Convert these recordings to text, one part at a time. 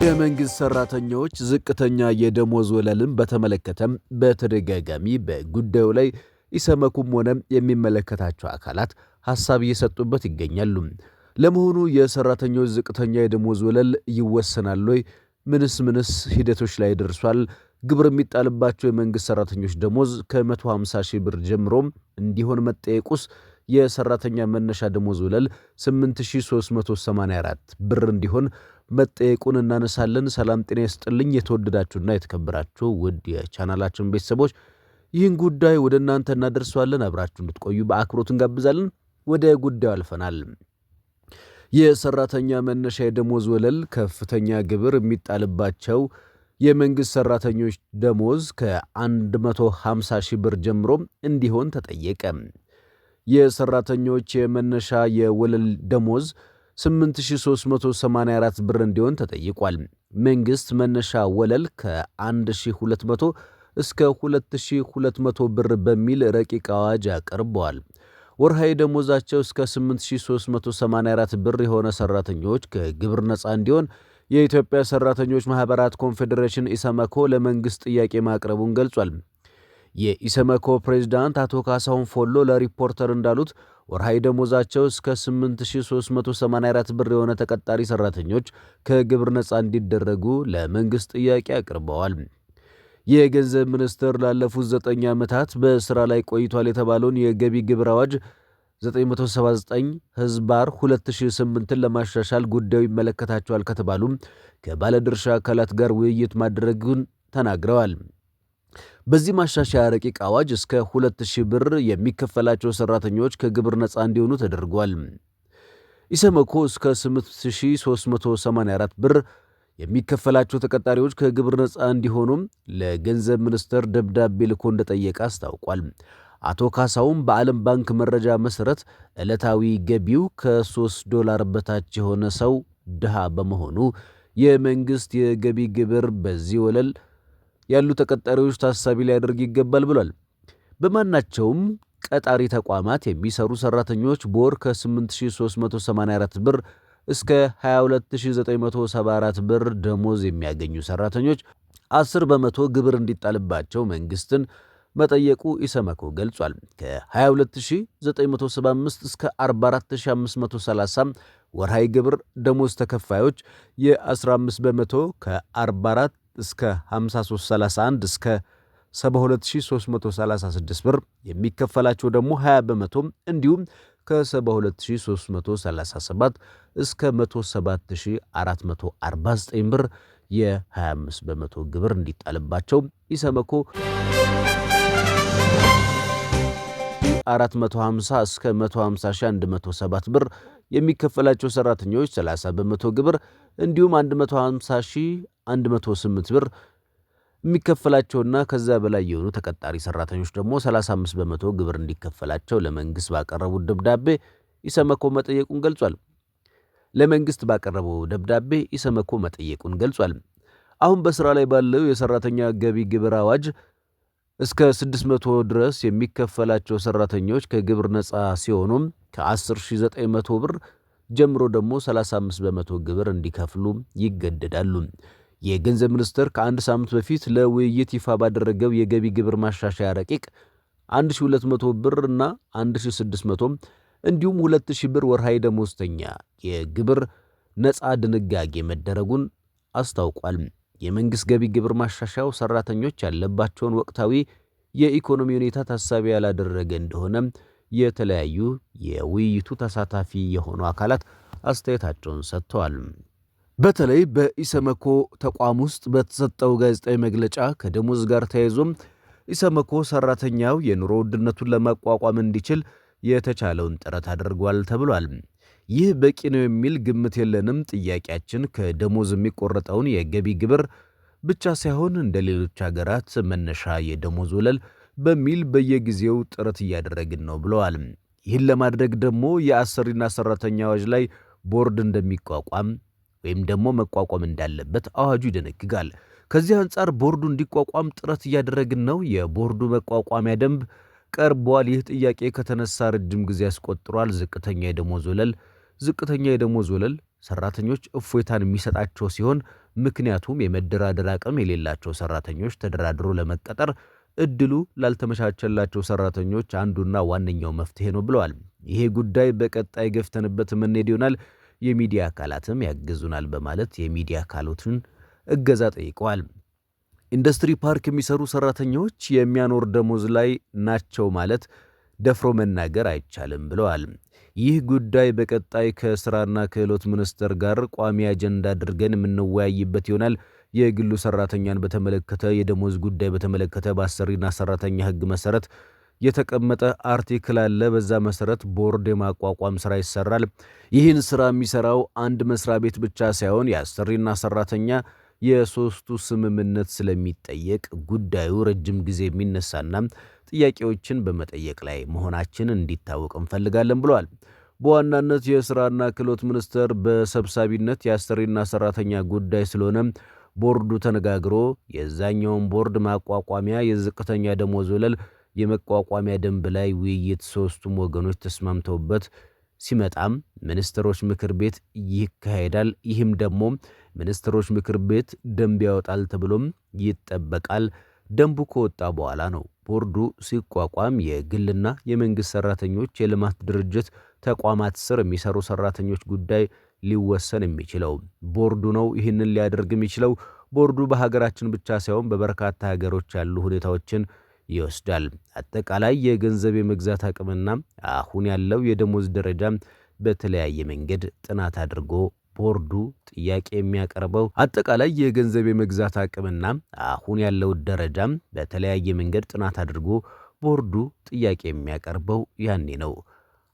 የመንግስት ሰራተኞች ዝቅተኛ የደሞዝ ወለልን በተመለከተም በተደጋጋሚ በጉዳዩ ላይ ኢሰመኮም ሆነ የሚመለከታቸው አካላት ሐሳብ እየሰጡበት ይገኛሉ። ለመሆኑ የሰራተኞች ዝቅተኛ የደሞዝ ወለል ይወሰናል ወይ? ምንስ ሂደቶች ላይ ደርሷል? ግብር የሚጣልባቸው የመንግስት ሰራተኞች ደሞዝ ከ150 ሺህ ብር ጀምሮ እንዲሆን መጠየቁስ የሰራተኛ መነሻ ደሞዝ ወለል 8384 ብር እንዲሆን መጠየቁን እናነሳለን። ሰላም ጤና ይስጥልኝ የተወደዳችሁና የተከበራችሁ ውድ የቻናላችን ቤተሰቦች፣ ይህን ጉዳይ ወደ እናንተ እናደርሰዋለን። አብራችሁ እንድትቆዩ በአክብሮት እንጋብዛለን። ወደ ጉዳዩ አልፈናል። የሰራተኛ መነሻ የደሞዝ ወለል ከፍተኛ ግብር የሚጣልባቸው የመንግስት ሰራተኞች ደሞዝ ከ150 ሺህ ብር ጀምሮ እንዲሆን ተጠየቀ። የሰራተኞች የመነሻ የወለል ደሞዝ 8384 ብር እንዲሆን ተጠይቋል። መንግስት መነሻ ወለል ከ1200 እስከ 2200 ብር በሚል ረቂቅ አዋጅ አቅርበዋል። ወርሃዊ ደሞዛቸው እስከ 8384 ብር የሆነ ሰራተኞች ከግብር ነፃ እንዲሆን የኢትዮጵያ ሰራተኞች ማህበራት ኮንፌዴሬሽን ኢሰመኮ ለመንግስት ጥያቄ ማቅረቡን ገልጿል። የኢሰመኮ ፕሬዝዳንት አቶ ካሳሁን ፎሎ ለሪፖርተር እንዳሉት ወርሃዊ ደሞዛቸው እስከ 8384 ብር የሆነ ተቀጣሪ ሰራተኞች ከግብር ነፃ እንዲደረጉ ለመንግስት ጥያቄ አቅርበዋል። የገንዘብ ሚኒስቴር ላለፉት 9 ዓመታት በስራ ላይ ቆይቷል የተባለውን የገቢ ግብር አዋጅ 979/2008ን ለማሻሻል ጉዳዩ ይመለከታቸዋል ከተባሉ ከባለድርሻ አካላት ጋር ውይይት ማድረጉን ተናግረዋል። በዚህ ማሻሻያ ረቂቅ አዋጅ እስከ 2000 ብር የሚከፈላቸው ሰራተኞች ከግብር ነፃ እንዲሆኑ ተደርጓል። ኢሰመኮ እስከ 8384 ብር የሚከፈላቸው ተቀጣሪዎች ከግብር ነፃ እንዲሆኑም ለገንዘብ ሚኒስቴር ደብዳቤ ልኮ እንደጠየቀ አስታውቋል። አቶ ካሳውም በዓለም ባንክ መረጃ መሰረት ዕለታዊ ገቢው $3 በታች የሆነ ሰው ድሃ በመሆኑ የመንግስት የገቢ ግብር በዚህ ወለል ያሉ ተቀጣሪዎች ታሳቢ ሊያደርግ ይገባል ብሏል። በማናቸውም ቀጣሪ ተቋማት የሚሰሩ ሰራተኞች በወር ከ8384 ብር እስከ 22974 ብር ደሞዝ የሚያገኙ ሰራተኞች 10 በመቶ ግብር እንዲጣልባቸው መንግስትን መጠየቁ ኢሰመኮ ገልጿል። ከ22975 እስከ 44530 ወርሃዊ ግብር ደሞዝ ተከፋዮች የ15 በመቶ ከ44 እስከ 5331 እስከ 72336 ብር የሚከፈላቸው ደግሞ 20 በመቶ እንዲሁም ከ72337 እስከ 107449 ብር የ25 በመቶ ግብር እንዲጣልባቸው ኢሰመኮ 450 እስከ 150107 ብር የሚከፈላቸው ሰራተኞች 30 በመቶ ግብር እንዲሁም 150108 ብር የሚከፈላቸውና ከዛ በላይ የሆኑ ተቀጣሪ ሰራተኞች ደግሞ 35 በመቶ ግብር እንዲከፈላቸው ለመንግስት ባቀረቡት ደብዳቤ ኢሰመኮ መጠየቁን ገልጿል። አሁን በስራ ላይ ባለው የሰራተኛ ገቢ ግብር አዋጅ እስከ 600 ድረስ የሚከፈላቸው ሰራተኞች ከግብር ነፃ ሲሆኑም ከ10900 ብር ጀምሮ ደግሞ 35 በመቶ ግብር እንዲከፍሉ ይገደዳሉ። የገንዘብ ሚኒስቴር ከአንድ ሳምንት በፊት ለውይይት ይፋ ባደረገው የገቢ ግብር ማሻሻያ ረቂቅ 1200 ብር እና 1600 እንዲሁም 2000 ብር ወርሃዊ ደሞዝተኛ የግብር ነፃ ድንጋጌ መደረጉን አስታውቋል። የመንግስት ገቢ ግብር ማሻሻያው ሰራተኞች ያለባቸውን ወቅታዊ የኢኮኖሚ ሁኔታ ታሳቢ ያላደረገ እንደሆነ የተለያዩ የውይይቱ ተሳታፊ የሆኑ አካላት አስተያየታቸውን ሰጥተዋል። በተለይ በኢሰመኮ ተቋም ውስጥ በተሰጠው ጋዜጣዊ መግለጫ ከደሞዝ ጋር ተያይዞም ኢሰመኮ ሰራተኛው የኑሮ ውድነቱን ለማቋቋም እንዲችል የተቻለውን ጥረት አድርጓል ተብሏል። ይህ በቂ ነው የሚል ግምት የለንም። ጥያቄያችን ከደሞዝ የሚቆረጠውን የገቢ ግብር ብቻ ሳይሆን እንደ ሌሎች ሀገራት መነሻ የደሞዝ ወለል በሚል በየጊዜው ጥረት እያደረግን ነው ብለዋል። ይህን ለማድረግ ደግሞ የአሰሪና ሰራተኛ አዋጅ ላይ ቦርድ እንደሚቋቋም ወይም ደግሞ መቋቋም እንዳለበት አዋጁ ይደነግጋል። ከዚህ አንጻር ቦርዱ እንዲቋቋም ጥረት እያደረግን ነው። የቦርዱ መቋቋሚያ ደንብ ቀርቧል። ይህ ጥያቄ ከተነሳ ረጅም ጊዜ ያስቆጥሯል። ዝቅተኛ የደሞዝ ወለል ሰራተኞች እፎይታን የሚሰጣቸው ሲሆን ምክንያቱም የመደራደር አቅም የሌላቸው ሰራተኞች ተደራድሮ ለመቀጠር እድሉ ላልተመቻቸላቸው ሰራተኞች አንዱና ዋነኛው መፍትሄ ነው ብለዋል። ይሄ ጉዳይ በቀጣይ ገፍተንበት የምንሄድ ይሆናል፣ የሚዲያ አካላትም ያግዙናል በማለት የሚዲያ አካላቱን እገዛ ጠይቀዋል። ኢንዱስትሪ ፓርክ የሚሰሩ ሰራተኞች የሚያኖር ደሞዝ ላይ ናቸው ማለት ደፍሮ መናገር አይቻልም ብለዋል። ይህ ጉዳይ በቀጣይ ከስራና ክህሎት ሚኒስቴር ጋር ቋሚ አጀንዳ አድርገን የምንወያይበት ይሆናል። የግሉ ሰራተኛን በተመለከተ የደሞዝ ጉዳይ በተመለከተ በአሰሪና ሰራተኛ ሕግ መሰረት የተቀመጠ አርቲክል አለ። በዛ መሰረት ቦርድ የማቋቋም ስራ ይሰራል። ይህን ስራ የሚሰራው አንድ መስሪያ ቤት ብቻ ሳይሆን የአሰሪና ሰራተኛ የሶስቱ ስምምነት ስለሚጠየቅ ጉዳዩ ረጅም ጊዜ የሚነሳና ጥያቄዎችን በመጠየቅ ላይ መሆናችን እንዲታወቅ እንፈልጋለን ብለዋል። በዋናነት የስራና ክህሎት ሚኒስቴር በሰብሳቢነት የአሰሪና ሰራተኛ ጉዳይ ስለሆነ ቦርዱ ተነጋግሮ የዛኛውን ቦርድ ማቋቋሚያ የዝቅተኛ ደሞዝ ወለል የመቋቋሚያ ደንብ ላይ ውይይት ሶስቱም ወገኖች ተስማምተውበት ሲመጣም ሚኒስትሮች ምክር ቤት ይካሄዳል። ይህም ደግሞ ሚኒስትሮች ምክር ቤት ደንብ ያወጣል ተብሎም ይጠበቃል። ደንቡ ከወጣ በኋላ ነው ቦርዱ ሲቋቋም የግልና የመንግስት ሰራተኞች የልማት ድርጅት ተቋማት ስር የሚሰሩ ሰራተኞች ጉዳይ ሊወሰን የሚችለው ቦርዱ ነው። ይህንን ሊያደርግ የሚችለው ቦርዱ በሀገራችን ብቻ ሳይሆን በበርካታ ሀገሮች ያሉ ሁኔታዎችን ይወስዳል። አጠቃላይ የገንዘብ የመግዛት አቅምና አሁን ያለው የደሞዝ ደረጃ በተለያየ መንገድ ጥናት አድርጎ ቦርዱ ጥያቄ የሚያቀርበው አጠቃላይ የገንዘብ የመግዛት አቅምና አሁን ያለው ደረጃ በተለያየ መንገድ ጥናት አድርጎ ቦርዱ ጥያቄ የሚያቀርበው ያኔ ነው።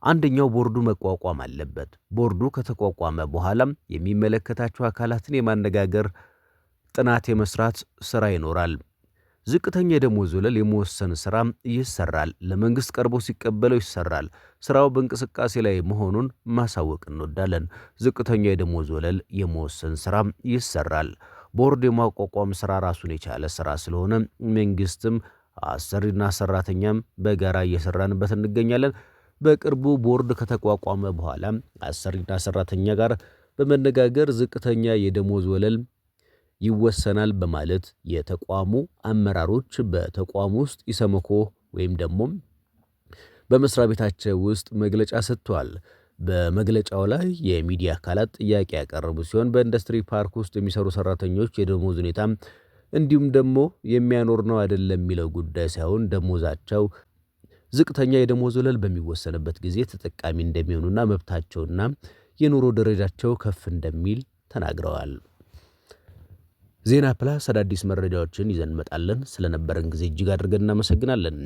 አንደኛው ቦርዱ መቋቋም አለበት። ቦርዱ ከተቋቋመ በኋላም የሚመለከታቸው አካላትን የማነጋገር ጥናት የመስራት ስራ ይኖራል። ዝቅተኛ የደሞዝ ወለል የመወሰን ስራ ይሰራል። ለመንግስት ቀርቦ ሲቀበለው ይሰራል። ስራው በእንቅስቃሴ ላይ መሆኑን ማሳወቅ እንወዳለን። ዝቅተኛ የደሞዝ ወለል የመወሰን ስራ ይሰራል። ቦርድ የማቋቋም ስራ ራሱን የቻለ ስራ ስለሆነ መንግስትም አሰሪና ሰራተኛም በጋራ እየሰራንበት እንገኛለን። በቅርቡ ቦርድ ከተቋቋመ በኋላ አሰሪና ሰራተኛ ጋር በመነጋገር ዝቅተኛ የደሞዝ ወለል ይወሰናል በማለት የተቋሙ አመራሮች በተቋሙ ውስጥ ኢሰመኮ ወይም ደግሞ በመስሪያ ቤታቸው ውስጥ መግለጫ ሰጥተዋል። በመግለጫው ላይ የሚዲያ አካላት ጥያቄ ያቀረቡ ሲሆን በኢንዱስትሪ ፓርክ ውስጥ የሚሰሩ ሰራተኞች የደሞዝ ሁኔታ እንዲሁም ደግሞ የሚያኖር ነው አይደለም የሚለው ጉዳይ ሳይሆን ደሞዛቸው ዝቅተኛ የደሞዝ ወለል በሚወሰንበት ጊዜ ተጠቃሚ እንደሚሆኑና መብታቸውና የኑሮ ደረጃቸው ከፍ እንደሚል ተናግረዋል። ዜና ፕላስ አዳዲስ መረጃዎችን ይዘን እንመጣለን። ስለነበረን ጊዜ እጅግ አድርገን እናመሰግናለን።